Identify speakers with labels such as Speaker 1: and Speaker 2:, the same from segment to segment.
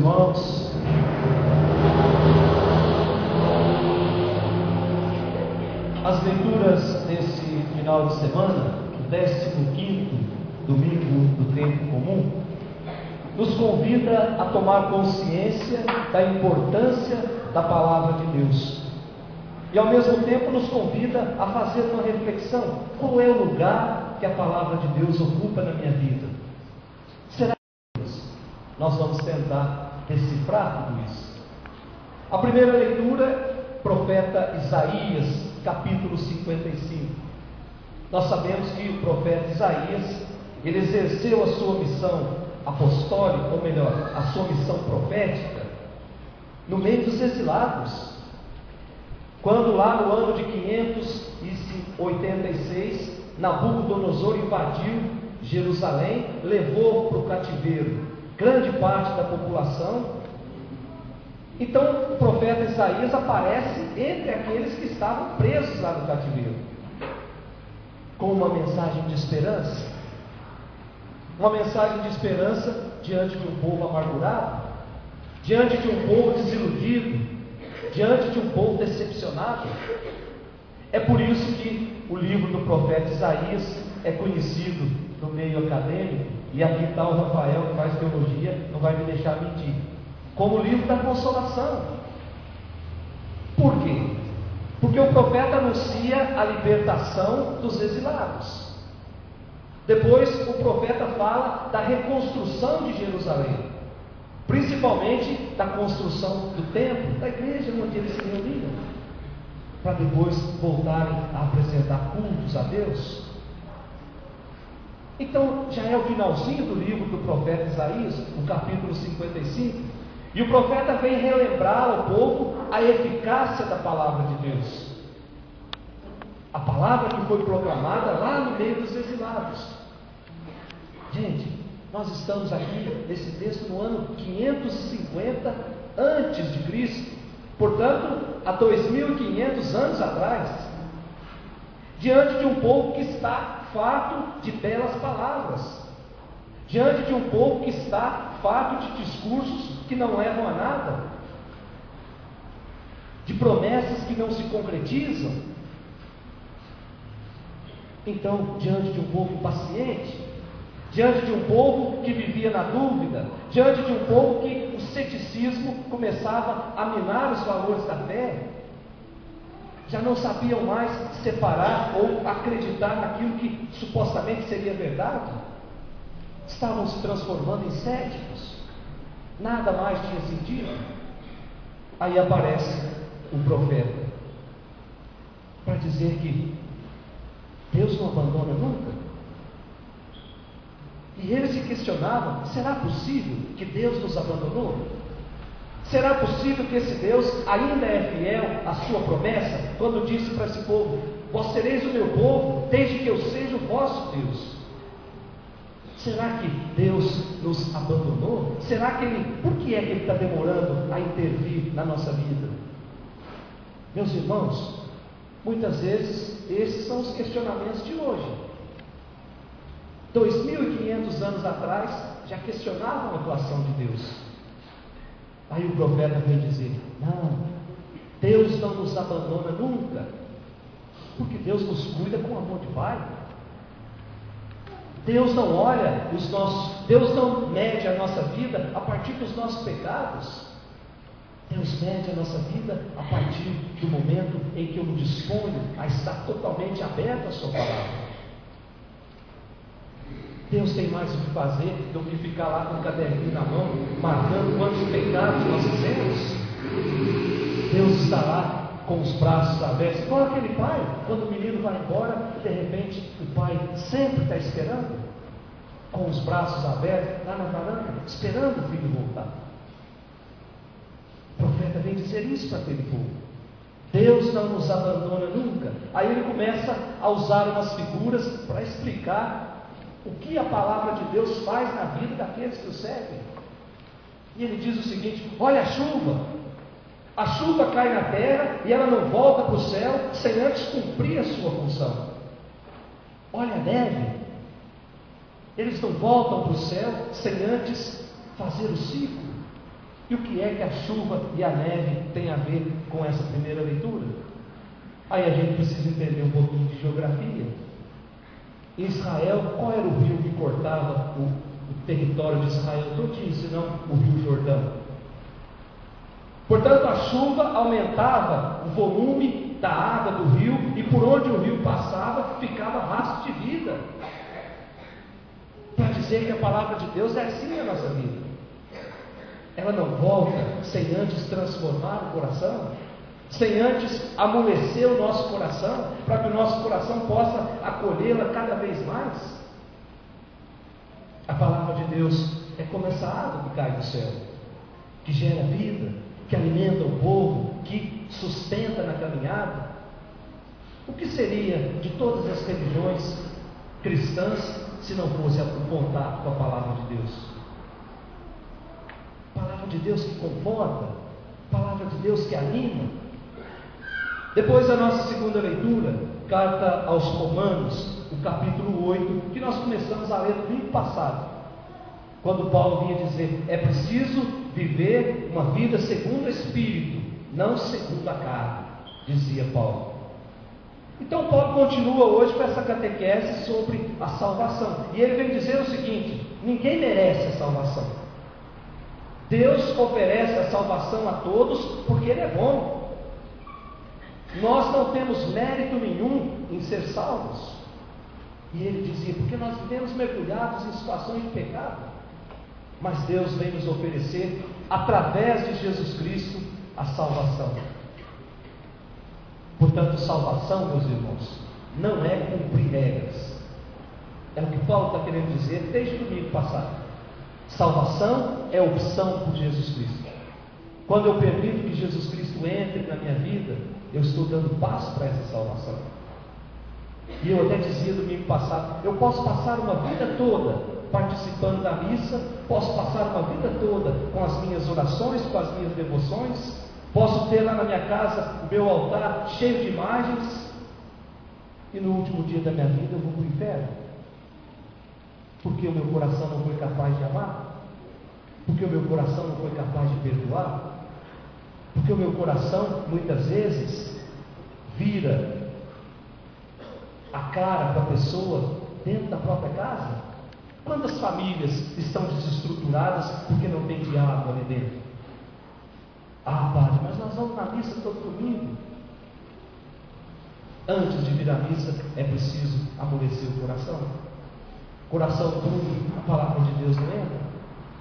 Speaker 1: irmãos, as leituras desse final de semana, o 15º domingo do tempo comum, nos convida a tomar consciência da importância da palavra de Deus e ao mesmo tempo nos convida a fazer uma reflexão: qual é o lugar que a palavra de Deus ocupa na minha vida? Será que nós vamos tentar decifrar tudo isso? A primeira leitura, profeta Isaías, capítulo 55. Nós sabemos que o profeta Isaías, ele exerceu a sua missão apostólica, ou melhor, a sua missão profética, no meio dos exilados. Quando lá no ano de 586, Nabucodonosor invadiu Jerusalém, levou para o cativeiro grande parte da população. Então o profeta Isaías aparece entre aqueles que estavam presos lá no cativeiro, com uma mensagem de esperança. Uma mensagem de esperança diante de um povo amargurado, diante de um povo desiludido, diante de um povo decepcionado. É por isso que o livro do profeta Isaías é conhecido no meio acadêmico, e aqui está o Rafael, que faz teologia, não vai me deixar mentir, como o livro da consolação. Por quê? Porque o profeta anuncia a libertação dos exilados. Depois o profeta fala da reconstrução de Jerusalém, principalmente da construção do templo, da igreja onde eles se reuniam, para depois voltarem a apresentar cultos a Deus. Então já é o finalzinho do livro do profeta Isaías, no capítulo 55, e o profeta vem relembrar ao povo a eficácia da palavra de Deus, a palavra que foi proclamada lá no meio dos exilados. Gente, nós estamos aqui nesse texto no ano 550 antes de Cristo, portanto há 2500 anos atrás, diante de um povo que está farto de belas palavras, diante de um povo que está farto de discursos que não levam a nada, de promessas que não se concretizam. Então, diante de um povo impaciente, diante de um povo que vivia na dúvida, diante de um povo que o ceticismo começava a minar os valores da fé, já não sabiam mais separar ou acreditar naquilo que supostamente seria verdade, estavam se transformando em céticos, nada mais tinha sentido. Aí aparece o profeta para dizer que Deus não abandona nunca. E eles se questionavam: será possível que Deus nos abandonou? Será possível que esse Deus ainda é fiel à sua promessa, quando disse para esse povo: vós sereis o meu povo, desde que eu seja o vosso Deus? Será que Deus nos abandonou? Será que por que é que Ele está demorando a intervir na nossa vida? Meus irmãos, muitas vezes esses são os questionamentos de hoje. 2500 anos atrás já questionavam a atuação de Deus. Aí o profeta vem dizer: não, Deus não nos abandona nunca, porque Deus nos cuida com amor de Pai. Deus não olha os nossos, Deus não mede a nossa vida a partir dos nossos pecados. Deus mede a nossa vida a partir do momento em que eu me disponho a estar totalmente aberto à sua palavra. Deus tem mais o que fazer do que ficar lá com o caderninho na mão, marcando quantos pecados nós fizemos. Deus está lá com os braços abertos, igual aquele pai, quando o menino vai embora, de repente o pai sempre está esperando, com os braços abertos, lá na varanda, esperando o filho voltar. O profeta vem dizer isso para aquele povo: Deus não nos abandona nunca. Aí ele começa a usar umas figuras para explicar o que a palavra de Deus faz na vida daqueles que o servem. E ele diz o seguinte: olha a chuva cai na terra e ela não volta para o céu sem antes cumprir a sua função. Olha a neve, eles não voltam para o céu sem antes fazer o ciclo. E o que é que a chuva e a neve têm a ver com essa primeira leitura? Aí a gente precisa entender um pouquinho de geografia. Em Israel, qual era o rio que cortava o território de Israel todinho, senão o rio Jordão? Portanto, a chuva aumentava o volume da água do rio, e por onde o rio passava, ficava rastro de vida. Para dizer que a palavra de Deus é assim na nossa vida. Ela não volta sem antes transformar o coração, sem antes amolecer o nosso coração, para que o nosso coração possa acolhê-la cada vez mais. A palavra de Deus é como essa água que cai do céu, que gera vida, que alimenta o povo, que sustenta na caminhada. O que seria de todas as religiões cristãs se não fosse o contato com a palavra de Deus? Palavra de Deus que conforta, palavra de Deus que anima. Depois a nossa segunda leitura, carta aos Romanos, o capítulo 8, que nós começamos a ler no domingo passado, quando Paulo vinha dizer: é preciso viver uma vida segundo o Espírito, não segundo a carne, dizia Paulo. Então Paulo continua hoje com essa catequese sobre a salvação, e ele vem dizer o seguinte: ninguém merece a salvação. Deus oferece a salvação a todos porque Ele é bom. Nós não temos mérito nenhum em ser salvos. E ele dizia: porque nós vivemos mergulhados em situações de pecado. Mas Deus vem nos oferecer, através de Jesus Cristo, a salvação. Portanto, salvação, meus irmãos, não é cumprir regras. É o que Paulo está querendo dizer desde o domingo passado. Salvação é opção por Jesus Cristo. Quando eu permito que Jesus Cristo entre na minha vida, eu estou dando passo para essa salvação. E eu até dizia domingo passado: eu posso passar uma vida toda participando da missa, posso passar uma vida toda com as minhas orações, com as minhas devoções, posso ter lá na minha casa o meu altar cheio de imagens, e no último dia da minha vida eu vou para o inferno, porque o meu coração não foi capaz de amar, porque o meu coração não foi capaz de perdoar, porque o meu coração muitas vezes vira a cara para a pessoa dentro da própria casa. Quantas famílias estão desestruturadas porque não tem diálogo ali dentro? Ah, padre, mas nós vamos na missa todo domingo. Antes de vir à missa é preciso amolecer o coração. Coração duro, a palavra de Deus não entra.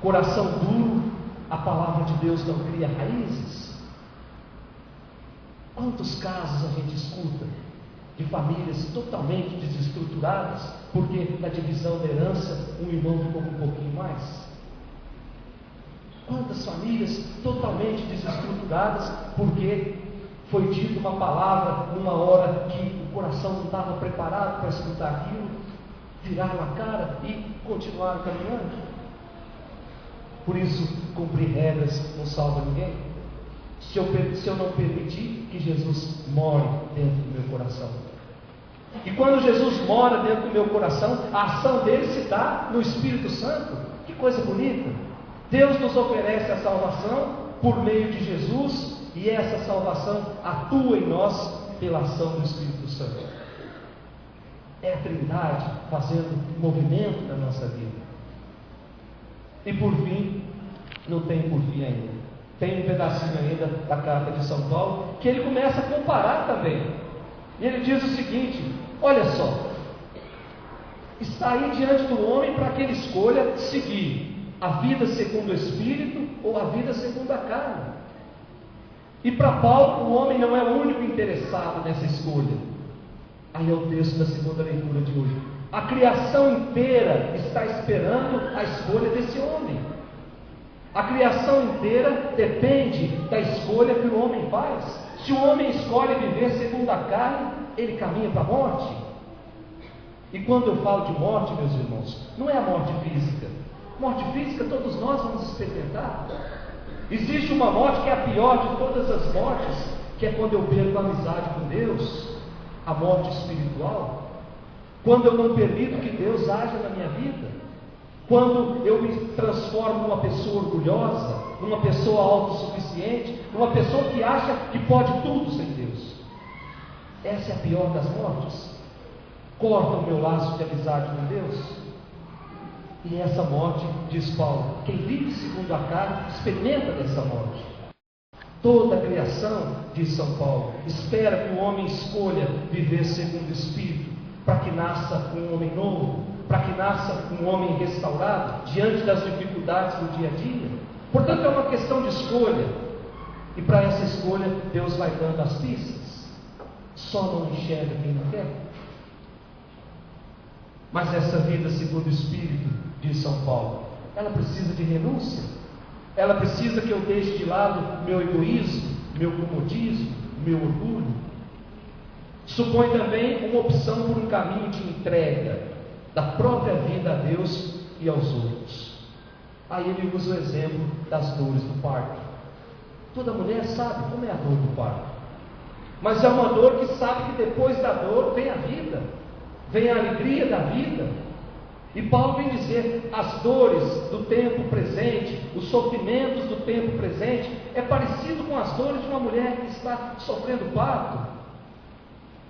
Speaker 1: Coração duro, a palavra de Deus não cria raízes. Quantos casos a gente escuta de famílias totalmente desestruturadas, porque na divisão da herança um irmão ficou com um pouquinho mais? Quantas famílias totalmente desestruturadas, porque foi dita uma palavra numa hora que o coração não estava preparado para escutar aquilo, viraram a cara e continuaram caminhando? Por isso, cumprir regras não salva ninguém. Se eu não permitir que Jesus more dentro do meu coração. E quando Jesus mora dentro do meu coração, a ação dele se dá no Espírito Santo. Que coisa bonita! Deus nos oferece a salvação por meio de Jesus, e essa salvação atua em nós pela ação do Espírito Santo. É a Trindade fazendo movimento na nossa vida. E por fim, não tem por fim ainda. Tem um pedacinho ainda da carta de São Paulo, que ele começa a comparar também. E ele diz o seguinte: olha só, está aí diante do homem para que ele escolha seguir a vida segundo o Espírito ou a vida segundo a carne. E para Paulo, o homem não é o único interessado nessa escolha. Aí é o texto da segunda leitura de hoje. A criação inteira está esperando a escolha desse homem. A criação inteira depende da escolha que o homem faz. Se o homem escolhe viver segundo a carne, ele caminha para a morte. E quando eu falo de morte, meus irmãos, não é a morte física. Morte física todos nós vamos experimentar. Existe uma morte que é a pior de todas as mortes, que é quando eu perco a amizade com Deus, a morte espiritual. Quando eu não permito que Deus haja na minha vida. quando eu me transformo numa pessoa orgulhosa, numa pessoa autossuficiente, numa pessoa que acha que pode tudo sem Deus. Essa é a pior das mortes. Corta o meu laço de amizade com Deus. E essa morte, diz Paulo, quem vive segundo a carne, experimenta dessa morte. Toda a criação, diz São Paulo, espera que o homem escolha viver segundo o Espírito, para que nasça um homem novo, para que nasça um homem restaurado, diante das dificuldades do dia a dia. Portanto, é uma questão de escolha, e para essa escolha, Deus vai dando as pistas. Só não enxerga quem não quer. Mas essa vida segundo o Espírito, diz São Paulo, ela precisa de renúncia. Ela precisa que eu deixe de lado meu egoísmo, meu comodismo, meu orgulho. Supõe também uma opção por um caminho de entrega da própria vida a Deus e aos outros. Aí ele usa o exemplo das dores do parto. Toda mulher sabe como é a dor do parto, mas é uma dor que sabe que depois da dor vem a vida, vem a alegria da vida. E Paulo vem dizer, as dores do tempo presente, os sofrimentos do tempo presente, é parecido com as dores de uma mulher que está sofrendo parto,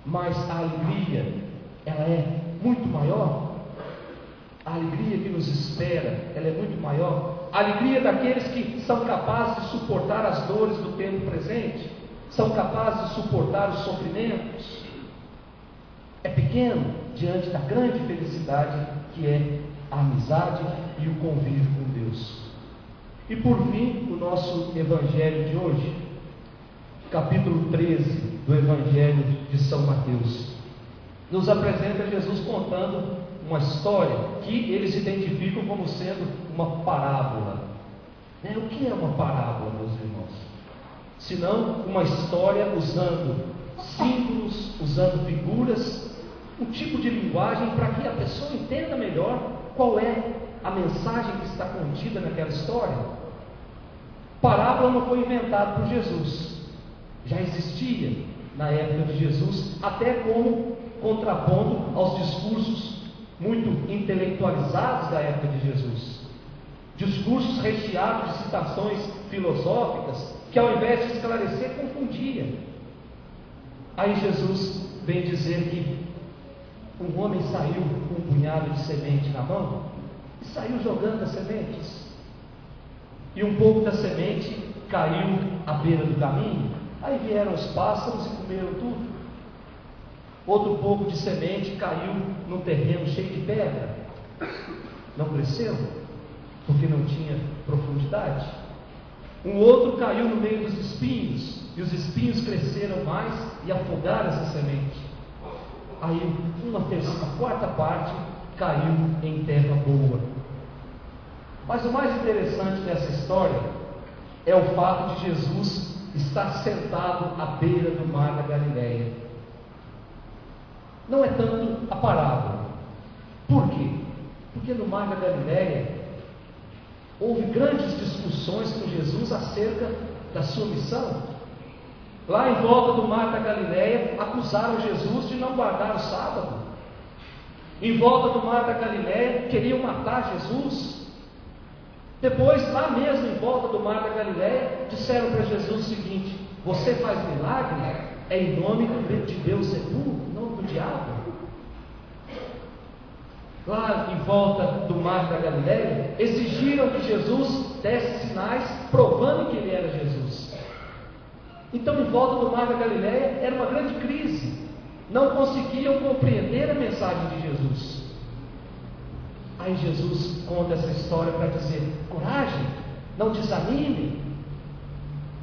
Speaker 1: mas a alegria, ela é muito maior. A alegria que nos espera, ela é muito maior. A alegria daqueles que são capazes de suportar as dores do tempo presente, são capazes de suportar os sofrimentos, é pequeno diante da grande felicidade que é a amizade e o convívio com Deus. E por fim, o nosso Evangelho de hoje, capítulo 13 do Evangelho de São Mateus, nos apresenta Jesus contando uma história que eles identificam como sendo uma parábola. O que é uma parábola, meus irmãos? Senão uma história usando símbolos, usando figuras, um tipo de linguagem para que a pessoa entenda melhor qual é a mensagem que está contida naquela história. Parábola não foi inventado por Jesus, já existia na época de Jesus, até como contrapondo aos discursos muito intelectualizados da época de Jesus, discursos recheados de citações filosóficas que, ao invés de esclarecer, confundia. Aí Jesus vem dizer que um homem saiu com um punhado de semente na mão e saiu jogando as sementes, e um pouco da semente caiu à beira do caminho. Aí vieram os pássaros e comeram tudo. Outro pouco de semente caiu num terreno cheio de pedra, não cresceu, porque não tinha profundidade. Um outro caiu no meio dos espinhos, e os espinhos cresceram mais e afogaram essa semente. Aí a quarta parte caiu em terra boa. Mas o mais interessante dessa história é o fato de Jesus estar sentado à beira do mar da Galileia. Não é tanto a parábola. Por quê? Porque no mar da Galileia houve grandes discussões com Jesus acerca da sua missão. Lá em volta do mar da Galileia, acusaram Jesus de não guardar o sábado. Em volta do mar da Galileia, queriam matar Jesus. Depois, lá mesmo em volta do mar da Galileia, disseram para Jesus o seguinte: você faz milagre? É em nome de Deus é tu, não do diabo. Lá em volta do mar da Galileia, exigiram que Jesus desse sinais provando que ele era Jesus. Então, em volta do mar da Galileia, era uma grande crise. Não conseguiam compreender a mensagem de Jesus. Aí Jesus conta essa história para dizer: coragem, não desanime,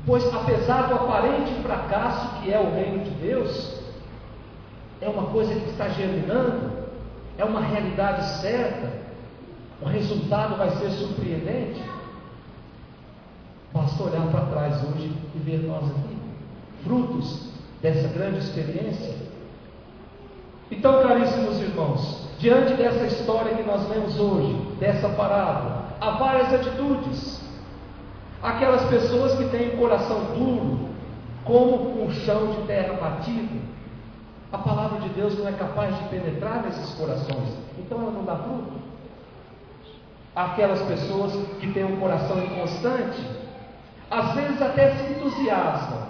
Speaker 1: pois apesar do aparente fracasso que é o reino de Deus, é uma coisa que está germinando, é uma realidade certa, o resultado vai ser surpreendente. Basta olhar para trás hoje e ver nós aqui, frutos dessa grande experiência. Então, caríssimos irmãos, diante dessa história que nós lemos hoje, dessa parábola, há várias atitudes. Aquelas pessoas que têm o coração duro, como um chão de terra batida, a palavra de Deus não é capaz de penetrar nesses corações, então ela não dá fruto. Aquelas pessoas que têm um coração inconstante, às vezes até se entusiasmam,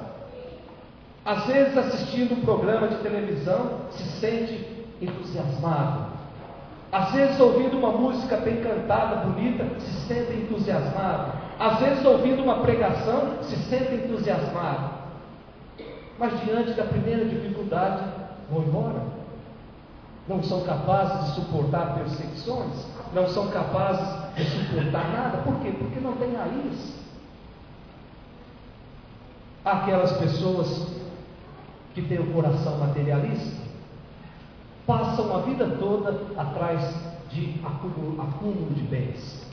Speaker 1: às vezes assistindo um programa de televisão se sente entusiasmado, às vezes ouvindo uma música bem cantada, bonita, se sente entusiasmado, às vezes ouvindo uma pregação se sente entusiasmado, mas diante da primeira dificuldade vão embora, não são capazes de suportar perseguições, não são capazes de suportar nada. Por quê? Porque não tem raiz. Aquelas pessoas que têm o coração materialista passam a vida toda atrás de acúmulo de bens,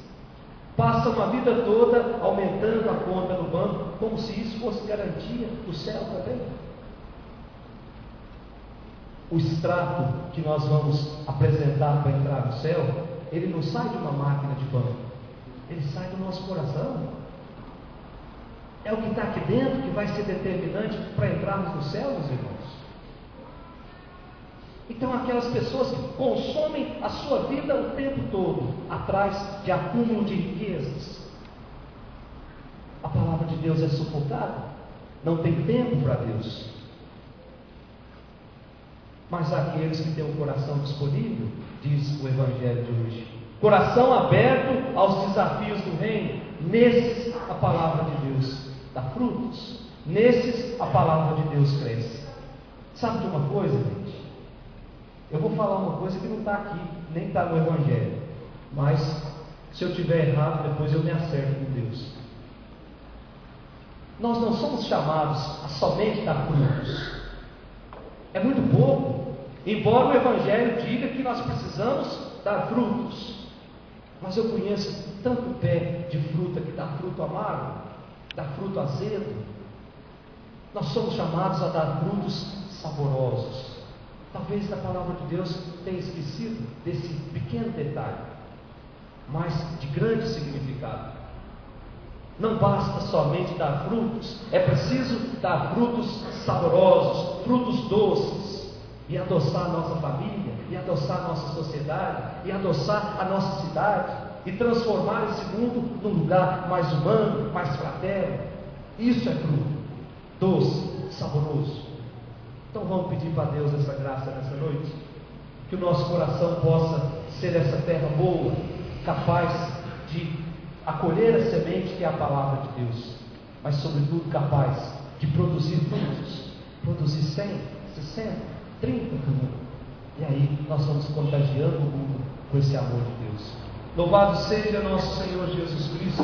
Speaker 1: passam a vida toda aumentando a conta no banco, como se isso fosse garantia do céu também. O extrato que nós vamos apresentar para entrar no céu, ele não sai de uma máquina de banco, ele sai do nosso coração. É o que está aqui dentro que vai ser determinante para entrarmos no céu, meus irmãos. Então, aquelas pessoas que consomem a sua vida o tempo todo atrás de acúmulo de riquezas, a palavra de Deus é sufocada, não tem tempo para Deus. Mas aqueles que têm o coração disponível, diz o Evangelho de hoje, coração aberto aos desafios do reino, nesses a palavra de Deus dá frutos, nesses a palavra de Deus cresce. Sabe de uma coisa, gente? Eu vou falar uma coisa que não está aqui, nem está no Evangelho, mas se eu tiver errado, depois eu me acerto com Deus. Nós não somos chamados a somente dar frutos. É muito pouco, embora o Evangelho diga que nós precisamos dar frutos, mas eu conheço tanto pé de fruta que dá fruto amargo, dá fruto azedo. Nós somos chamados a dar frutos saborosos. Talvez na palavra de Deus tenha esquecido desse pequeno detalhe, mas de grande significado. Não basta somente dar frutos, é preciso dar frutos saborosos, frutos doces, e adoçar a nossa família, e adoçar a nossa sociedade, e adoçar a nossa cidade, e transformar esse mundo num lugar mais humano, mais fraterno. Isso é fruto doce, saboroso. Então vamos pedir para Deus essa graça nessa noite, que o nosso coração possa ser essa terra boa, capaz de acolher a semente que é a palavra de Deus, mas sobretudo capaz de produzir frutos, produzir 100, 60, 30 por ano. E aí nós vamos contagiando o mundo com esse amor de Deus. Louvado seja nosso Senhor Jesus Cristo.